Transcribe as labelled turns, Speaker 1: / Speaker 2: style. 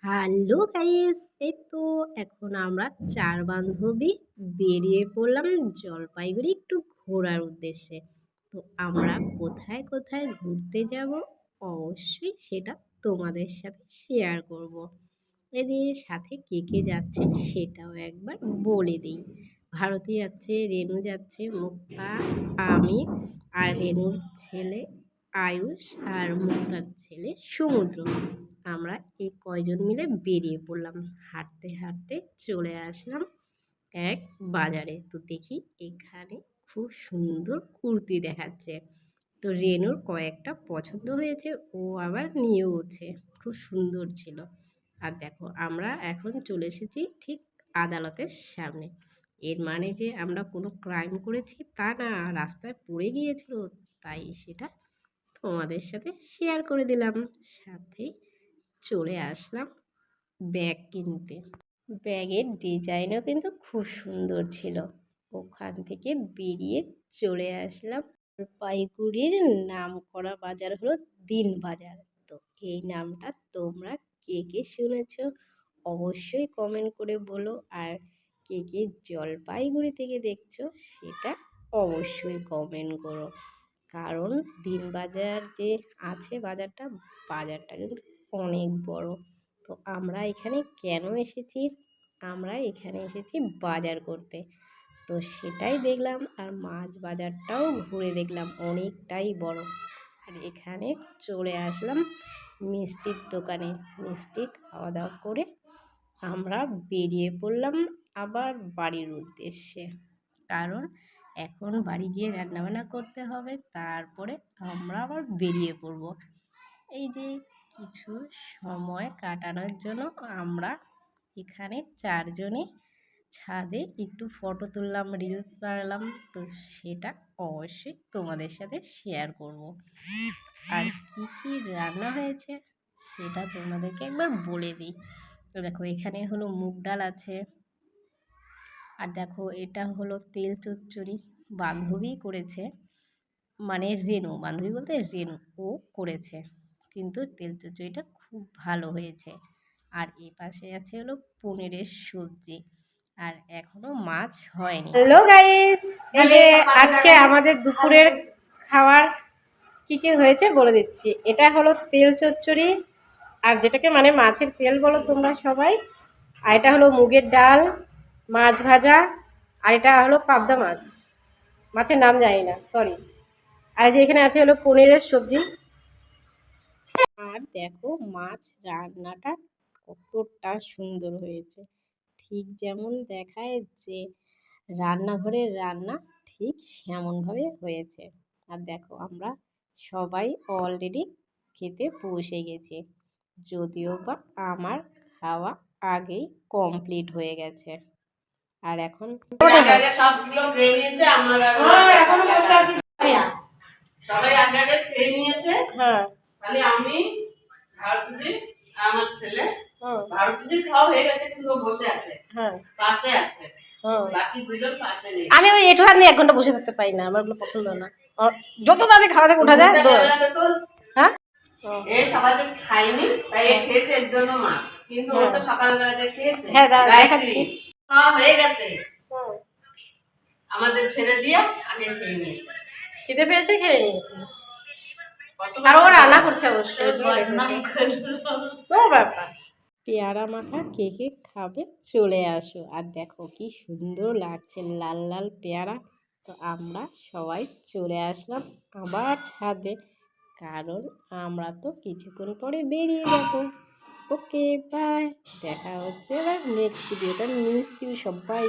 Speaker 1: Hello guys, এই তো এখন আমরা ৪ বান্ধবী বেরিয়ে পড়লাম জলপাইগুড়ি একটু ঘোরার উদ্দেশ্যে। তো আমরা কোথায় কোথায় ঘুরতে যাব অবশ্যই সেটা তোমাদের সাথে শেয়ার করব। এদের সাথে কে কে যাচ্ছে সেটাও একবার বলে দিই। ভারতী যাচ্ছে, রেনু যাচ্ছে, মুক্তা, আমি আর রেনুর ছেলে আয়ুষ আর মুক্তার ছেলে সমুদ্র। আমরা এই কয়জন মিলে বেরিয়ে পড়লাম। হাঁটতে হাঁটতে চলে আসলাম এক বাজারে। তো দেখি এখানে খুব সুন্দর কুর্তি দেখাচ্ছে। তো রেনুর কয়েকটা পছন্দ হয়েছে, ও আবার নিয়েওছে, খুব সুন্দর ছিল। আর দেখো আমরা এখন চলে এসেছি ঠিক আদালতের সামনে। এর মানে যে আমরা কোনো ক্রাইম করেছি তা না, রাস্তায় পড়ে গিয়েছিল, তাই সেটা তোমাদের সাথে শেয়ার করে দিলাম। সাথে চলে আসলাম ব্যাগ কিনতে। ব্যাগের ডিজাইনও কিন্তু খুব সুন্দর ছিল। ওখান থেকে বেরিয়ে চলে আসলাম জলপাইগুড়ির নামকরা বাজার হলো দিন বাজার। তো এই নামটা তোমরা কে কে শুনেছ অবশ্যই কমেন্ট করে বলো, আর কে কে জলপাইগুড়ি থেকে দেখছো সেটা অবশ্যই কমেন্ট করো। কারণ দিন বাজার যে আছে বাজারটা কিন্তু অনেক বড়। তো আমরা এখানে কেন এসেছি? আমরা এখানে এসেছি বাজার করতে। তো সেটাই দেখলাম, আর মাছ বাজারটাও ঘুরে দেখলাম, অনেকটাই বড়। আর এখানে চলে আসলাম মিষ্টির দোকানে। মিষ্টি খাওয়া দাওয়া করে আমরা বেরিয়ে পড়লাম আবার বাড়ির উদ্দেশ্যে। কারণ এখন বাড়ি গিয়ে রান্নাবান্না করতে হবে, তারপরে আমরা আবার বেরিয়ে পড়ব। এই যে কিছু সময় কাটানোর জন্য আমরা এখানে 4 জনে ছাদে একটু ফটো তুললাম, রিলস বানালাম। তো সেটা অবশ্যই তোমাদের সাথে শেয়ার করব। আর কী কী রান্না হয়েছে সেটা তোমাদেরকে একবার বলে দিই। তো দেখো এখানে হলো মুগ ডাল আছে, আর দেখো এটা হলো তেল চচ্চড়ি, বান্ধবী করেছে, মানে রেনু, বান্ধবী বলতে রেনু, ও করেছে, কিন্তু তেল চচ্চড়িটা খুব ভালো হয়েছে। আর এ পাশে আছে হলো পনিরের সবজি, আর এখনো মাছ হয়নি। হ্যালো গাইস, এই যে আজকে আমাদের দুপুরের খাবার কী কী হয়েছে বলে দিচ্ছি। এটা হলো তেল চচ্চড়ি, আর যেটাকে মানে মাছের তেল বলো তোমরা সবাই। আর এটা হলো মুগের ডাল, মাছ ভাজা, আর এটা হলো পাবদা মাছ, মাছের নাম জানি না, সরি। আর যে এখানে আছে হলো পনিরের সবজি। আর দেখো মাছ রান্নাটা কতটা সুন্দর হয়েছে, ঠিক যেমন দেখায় যে রান্নাঘরের রান্না ঠিক সেমনভাবে হয়েছে। আর দেখো আমরা সবাই অলরেডি খেতে বসে গেছি, যদিও বা আমার খাওয়া আগেই কমপ্লিট হয়ে গেছে। আর এখন সবগুলো খেয়ে নিয়েছে, এখনো বসে আছি, সবাই আগে আগে খেয়ে নিয়েছে। হ্যাঁ, খালি আমি, ভারতীদি, আমার ছেলে। ভারতীদি খাওয়া হয়ে গেছে, কিন্তু বসে আছে, হ্যাঁ পাশে আছে, বাকি দুজন পাশে নেই। আমি ওই একটু হাত নিয়ে 1 ঘন্টা বসে থাকতে পারি না, আমার ওগুলো পছন্দ না। যত তাদের খাওয়া থেকে উঠা যায়। হ্যাঁ, এ সকালে খাইনি, তাই এ খেয়েছে, এর জন্য মা, কিন্তু ও তো সকালবেলা খেয়েছে। হ্যাঁ, দেখাচ্ছি, খাওয়া হয়ে গেছে, আমাদের ছেড়ে দিয়ে আগে খেয়ে নিয়েছে, খিদে পেয়েছে, খেয়ে নিয়েছে। আর ও রান্না করছে অবশ্যই, ব্যাপার। পেয়ারা মাখা কে কে খাবে চলে আসো। আর দেখো কি সুন্দর লাগছে লাল লাল পেয়ারা। তো আমরা সবাই চলে আসলাম আবার ছাদে, কারণ আমরা তো কিছুক্ষণ পরে বেরিয়ে যাবো। ওকে বাই, দেখা হচ্ছে এবার নেক্সট ভিডিওটা। মিস ইউ সবাই।